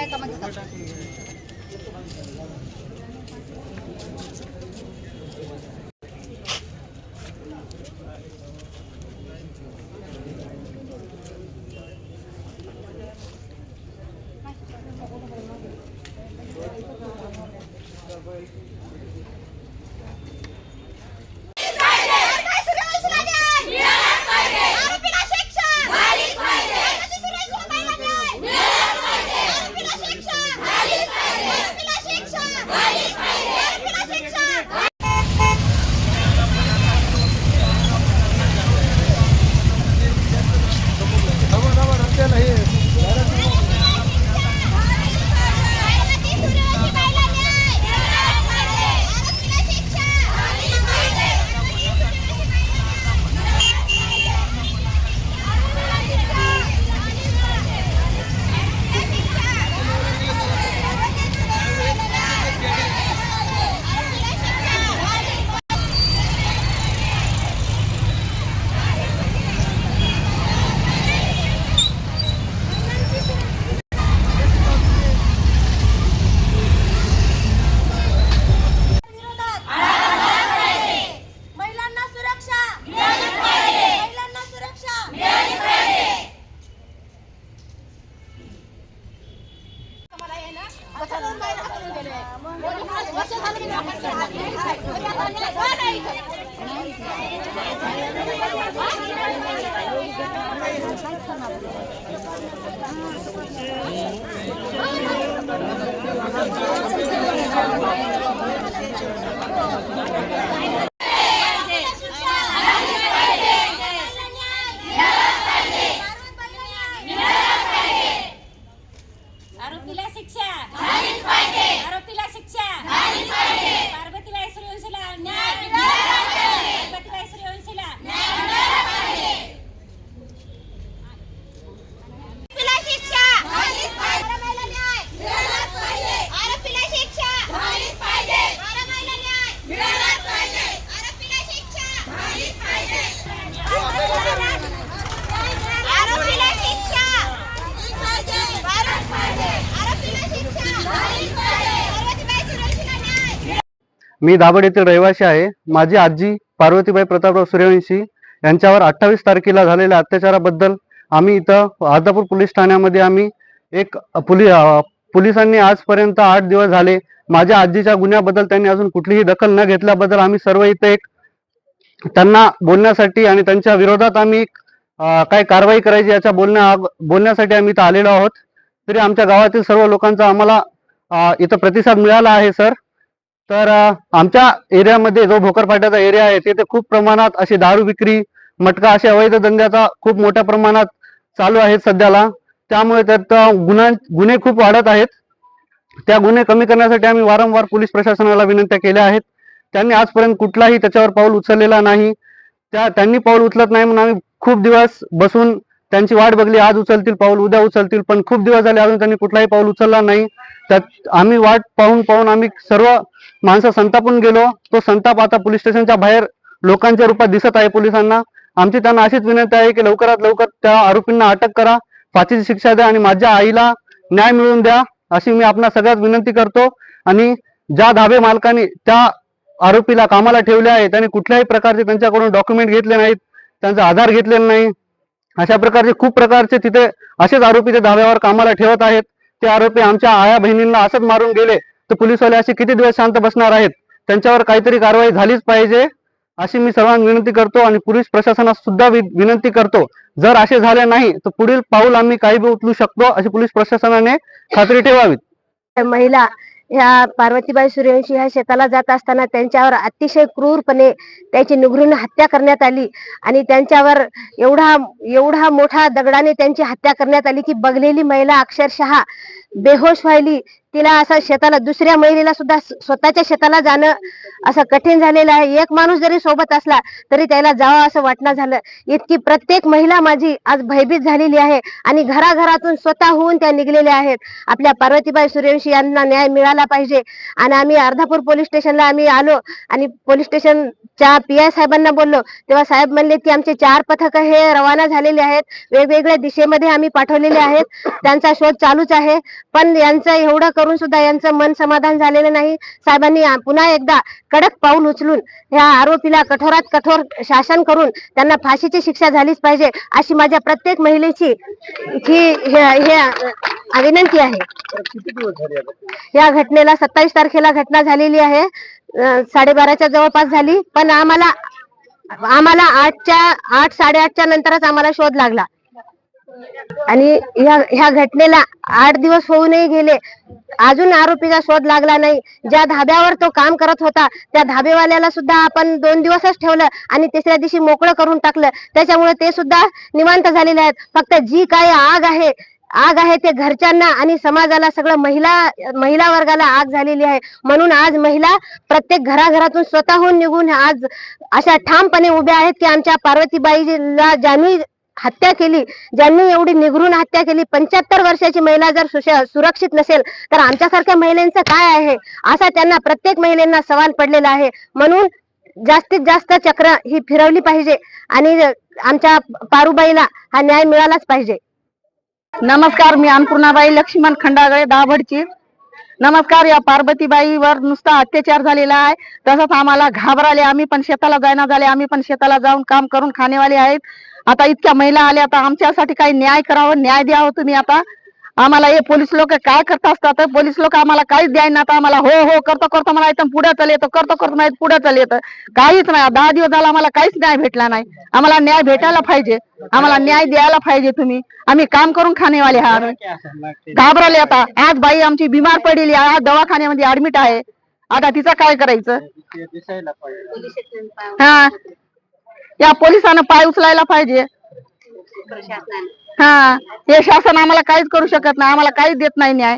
करायचा म्हणजे मी दाभड येथील रहिवासी आहे। माझी आजी पार्वतीबाई प्रतापराव सूर्यवंशी यांच्यावर 28 तारखेला झालेल्या अत्याचाराबद्दल आम्ही इथं अर्धापूर पोलीस ठाण्यामध्ये आम्ही एक पोलिसांनी आजपर्यंत 8 दिवस झाले माझ्या आजीच्या गुन्ह्याबद्दल त्यांनी अजून कुठलीही दखल न घेतल्याबद्दल आम्ही सर्व इथे एक त्यांना बोलण्यासाठी आणि त्यांच्या विरोधात आम्ही काय कारवाई करायची याच्या बोलण्यासाठी आम्ही इथं आलेलो आहोत। तरी आमच्या गावातील सर्व लोकांचा आम्हाला इथं प्रतिसाद मिळाला आहे सर। तर आमच्या एरियामध्ये जो भोकरपाट्याचा एरिया आहे तिथे खूप प्रमाणात अशी दारू विक्री मटका अशा अवैध धंद्याचा खूप मोठ्या प्रमाणात चालू आहे सध्याला। त्यामुळे त्यात गुन्हे खूप वाढत आहेत। त्या गुन्हे कमी करण्यासाठी आम्ही वारंवार पोलीस प्रशासनाला विनंत्या केल्या आहेत। त्यांनी आजपर्यंत कुठलाही त्याच्यावर पाऊल उचललेला नाही। त्यांनी पाऊल उचलत नाही म्हणून आम्ही खूप दिवस बसून त्यांची वाट बघली। आज उचलतील पाऊल, उद्या उचलतील, पण खूप दिवस झाले अजून त्यांनी कुठलाही पाऊल उचलला नाही। त्यात आम्ही वाट पाहून आम्ही सर्व माणसं संतापून गेलो। तो संताप आता पोलीस स्टेशनच्या बाहेर लोकांच्या रूपात दिसत आहे पोलिसांना। आमची त्यांना अशीच विनंती आहे की लवकरात लवकर त्या आरोपींना अटक करा, फाशीची शिक्षा द्या आणि माझ्या आईला न्याय मिळवून द्या अशी मी आपणा सगळ्यात विनंती करतो। आणि ज्या धाबे मालकांनी त्या आरोपीला कामाला ठेवले आहे त्यांनी कुठल्याही प्रकारचे त्यांच्याकडून डॉक्युमेंट घेतले नाहीत, त्यांचा आधार घेतलेला नाही। अशा प्रकारचे खूप प्रकारचे तिथे असेच आरोपी ते धाब्यावर कामाला ठेवत आहेत। ते आरोपी आमच्या आया बहिणींना असंच मारून गेले तर पोलीसवाले असे किती दिवस शांत बसणार आहेत? त्यांच्यावर काहीतरी कारवाई झालीच पाहिजे अशी मी सर्वांना विनंती करतो आणि पोलीस प्रशासनास सुद्धा विनंती करतो। जर असे झाले नाही तर पुढील पाऊल आम्ही काही बी उचलू शकतो अशी पोलीस प्रशासनाने खात्री ठेवावी। महिला ह्या पार्वतीबाई सूर्यवंशी ह्या शेताला जात असताना त्यांच्यावर अतिशय क्रूरपणे त्याची निगृहीण हत्या करण्यात आली आणि त्यांच्यावर एवढा मोठा दगडाने त्यांची हत्या करण्यात आली की बघलेली महिला अक्षरशः बेहोश व्हायली। तिला असं शेताला दुसऱ्या महिलेला सुद्धा स्वतःच्या शेताला जाणं असं कठीण झालेलं आहे. एक माणूस जरी सोबत असला तरी त्याला जावं असं वाटणं झालं. इतकी प्रत्येक महिला माझी आज भयभीत झालेली आहे आणि घराघरातून स्वतःहून त्या निघलेल्या आहेत. आपल्या पार्वतीबाई सूर्यवंशी यांना न्याय मिळाला पाहिजे. आणि आम्ही अर्धापूर पोलीस स्टेशनला आम्ही आलो आणि पोलीस स्टेशनच्या PI साहेबांना बोललो, तेव्हा साहेब म्हणले की आमचे 4 पथक हे रवाना झालेले आहेत, वेगवेगळ्या दिशेमध्ये आम्ही पाठवलेले आहेत, त्यांचा शोध चालूच आहे. पण यांचं एवढं करून सुद्धा यांचं मन समाधान झालेलं नाही. साहेबांनी पुन्हा एकदा कडक पाऊल उचलून ह्या आरोपीला कठोरात कठोर शासन करून त्यांना फाशीची शिक्षा झालीच पाहिजे, अशी माझ्या प्रत्येक महिलेची विनंती आहे. या घटनेला 27 तारखेला घटना झालेली आहे. 12:30च्या जवळपास झाली. पण आम्हाला 8:30च्या नंतरच आम्हाला शोध लागला आणि ह्या घटनेला 8 दिवस होऊनही गेले, अजून आरोपीचा शोध लागला नाही. ज्या धाब्यावर तो काम करत होता त्या धाबेवाल्याला सुद्धा आपण 2 दिवसच ठेवलं आणि तिसऱ्या दिवशी मोकळं करून टाकलं. त्याच्यामुळे ते सुद्धा निवांत झालेले आहेत. फक्त जी काही आग आहे ते घरच्यांना आणि समाजाला, सगळं महिला वर्गाला आग झालेली आहे. म्हणून आज महिला प्रत्येक घराघरातून स्वतःहून निघून आज अशा ठामपणे उभ्या आहेत की आमच्या पार्वतीबाईला ज्यांनी हत्या केली, ज्यांनी एवढी निगरून हत्या केली, 75 वर्षाची महिला जर सुरक्षित नसेल तर आमच्यासारख्या महिलांचं काय आहे, असा त्यांना प्रत्येक महिलांना सवाल पडलेला आहे. म्हणून जास्तीत जास्त चक्र ही फिरवली पाहिजे आणि आमच्या पारुबाईला हा न्याय मिळालाच पाहिजे. नमस्कार, मी अन्नपूर्णाबाई लक्ष्मण खंडागळे, दाभडची. नमस्कार. या पार्वतीबाईवर नुसता अत्याचार झालेला आहे, तसंच आम्हाला घाबराले. आम्ही पण शेताला जायना झाले, आम्ही पण शेताला जाऊन काम करून खाणेवाले आहेत. आता इतक्या महिला आल्या, आता आमच्यासाठी काही न्याय करावं, न्याय द्यावं तुम्ही. आता आम्हाला हे पोलीस लोक काय करत असतात, पोलीस लोक आम्हाला काहीच द्यायना. आता आम्हाला हो हो करतो म्हणायचं, पुढे चल येतं, करतो नाही पुढे चल येतं, काहीच नाही. 10 दिवस झाला आम्हाला काहीच न्याय भेटला नाही. आम्हाला न्याय भेटायला पाहिजे, आम्हाला न्याय द्यायला पाहिजे तुम्ही. आम्ही काम करून खाणेवाले आहात. घाबरले. आता आज बाई आमची बिमार पडलेली आहे, आज दवाखान्यामध्ये ऍडमिट आहे. आता तिचं काय करायचं? हा, या पोलिसांना पाय उचलायला पाहिजे. हा, हे शासन आम्हाला काहीच करू शकत नाही, आम्हाला काहीच देत नाही न्याय.